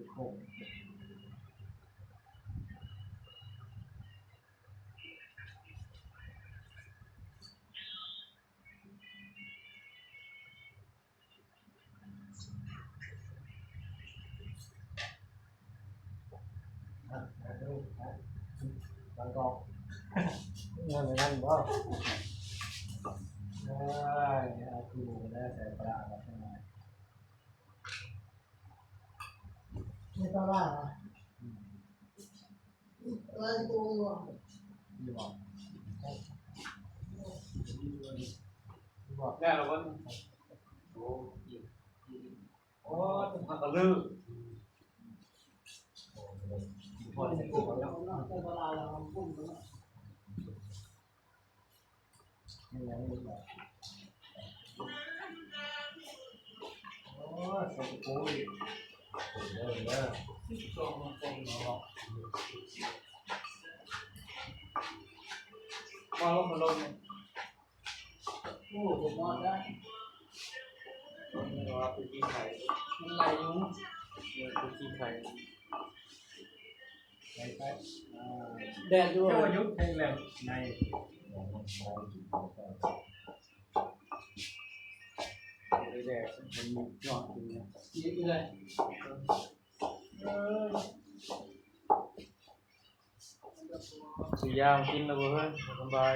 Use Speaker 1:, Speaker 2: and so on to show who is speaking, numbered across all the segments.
Speaker 1: โค้งบางกอกเงินในนั้นบ่ได้คือได้ใส่ปลาแล้วใช่ไหมไม่ต้องว่าอะไรตัวอยู่บอกได้แล้ววันโอ้โอ้ต้องพักกันเลยพอจะพูดแล้วแต่เวลาเราพูดแล้วยังไม่ได้โอ้สกุลโอ้ยเด้อเด้อสองคนเนาะมาลงมาลงโอ้ผมว่าได้ไม่ว่าเป็นที่ไทยมันไหลยุ่งเป็นที่ไทยไหลไปแดดด้วยยุบแข็งแรงในแดดมันมีหยอดอยู่เนี่ยยืดเลยสียาวกินแล้วเพื่อนสบาย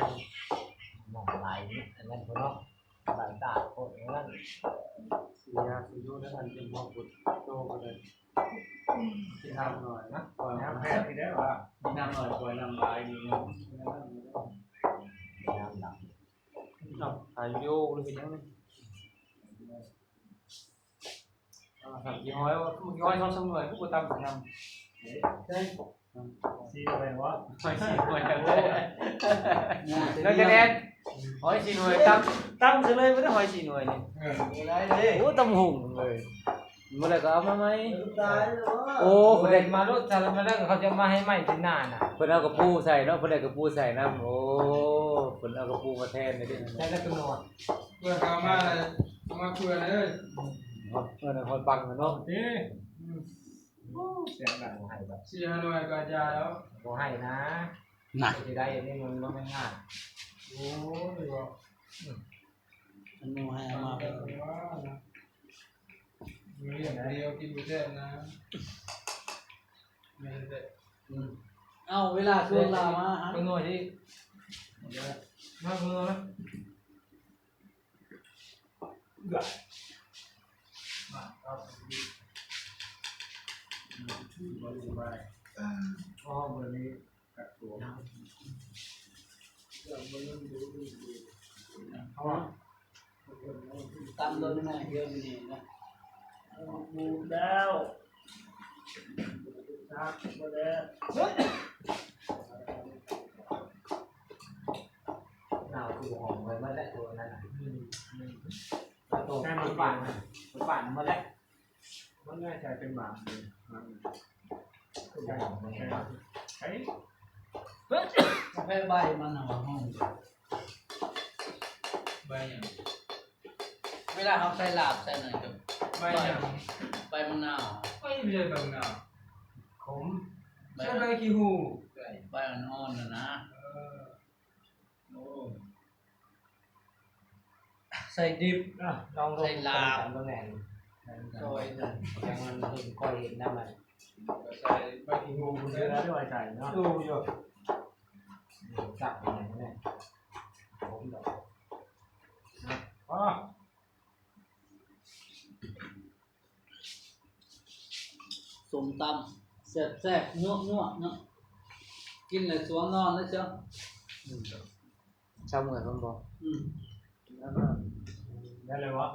Speaker 1: หมองไหลอันนั้นเพราะเนาะไหลตาโคตรนั่นสียาวสียูได้ทันเป็นพวกบุตรโตมาเลยกินน้ำหน่อยนะปล่อยน้ำแพทย์ที่ได้ป่ะกินน้ำหน่อยปล่อยน้ำลายนี่นะน้ำดำครับถ่ายวิดีโอหรือเป็นยังไงทำยี่ห้อว่ายี่ห้อเขาสมุนไพรผู้ตามทำใช่ซีอะไรวะหอยซีหน่วยกันเลยแล้วคะแนนหอยซีหน่วยตั้มเลยไม่ได้หอยซีหน่วยนี่โอ้ตั้มหุ่งเลยเมื่อไรก็เอามาไหมโอ้คนเด็กมาลูกจะมาแล้วเขาจะมาให้ใหม่ที่หน้าน่ะคนเอากระปูใส่เนาะคนเด็กกระปูใส่นะโอ้คนเอากระปูมาแทนเลยดิแทนแล้วก็นอนเพื่อเอามาเพื่อเลยคนบังเนาะเสียงดังให้แบบสี่ห้าหน่วยก็จะแล้วก็ให้นะหนักที่ได้นี่มันไม่ง่ายโอ้ยว่าอันนู้นให้มาเป็นมีอย่างเดียวกินบุเซ่นะไม่ได้เอาเวลาช่วงเรามาเป็นหน่วยที่มาเป็นหน่วยนะมาครับบริบายอ๋อบริกัดตัวตามโดนหน่อยเยอะนี่นะบูดาวชักมาแล้วน่าคือหอมเลยมาแล้วตัวนั้นตัวแค่มันปั่นมาแล้วมันง่ายใจเป็นหมาเลยไอ้กาแฟใบมันหอมใบเนี่ยเวลาเขาใส่ลาบใส่หน่อยกับใบมะนาวไม่ใช่ใบมะนาวขมใช่ใบขี้หูใบอ่อนๆนะใส่ดิบลองใส่ลาบตรงไหนซอยอย่างมันเห็นก้อยเห็นน้ำมันใส่ใบขี้หูเนื้อด้วยใส่เนาะดูอยู่จับอย่างนี้ผมดอกอ๋อส้มตำแซ่บๆนัวเนาะกินเลยสวงนอนนะเจ้าชอบเหมือนมันบอกได้เลยวะ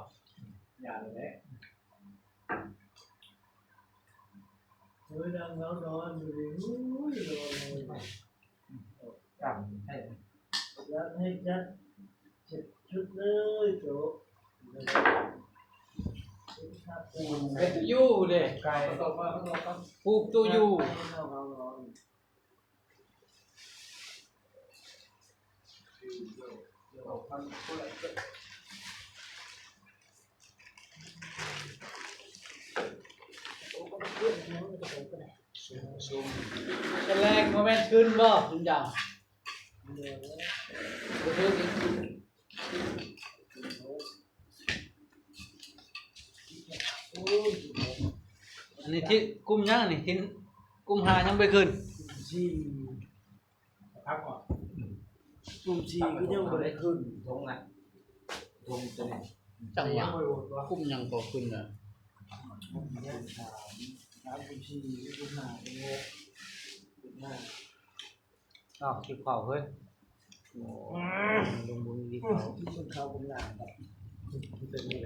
Speaker 1: อย่าเลยเฮ้ยดังแล้วนอนอยู่ดิอุ้ยนอนเลยจำใช่ยัดให้ยัดชุดเลยโจ๊กเป็นตัวยูเลยไก่ปูตัวยู
Speaker 2: เป็นแรงโมเมนต์ขึ้นบ่ถึงจังอันนี้ที่กุ้มยังนี่ทิ้นกุ้มหายังไปขึ้นชีพักก่อนกุ้มชีก็ยังไม่ได้ขึ้นทงอ่ะทงจะเนี่ยจังหวะกุ้มยังพอขึ้นอ่ะน้ำกุ้มชีกุ้มหากุ้มโง่กุ้มหา
Speaker 1: อ้าวกินข้าวเฮ้ย
Speaker 2: ลงบุญดีเขาที่ชนเขาบุญหนาแบบเป็นยังไง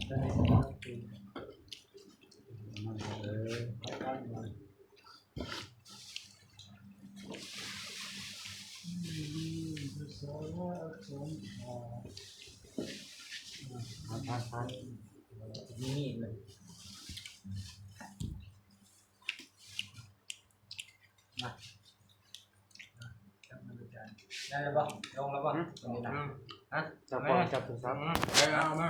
Speaker 2: ได้ทานนี่เลยมาได้แล้วป่ะลงแล้วป่ะตรงนี้นะฮะ
Speaker 1: จับโทรศัพท์
Speaker 2: ได้แล้วมา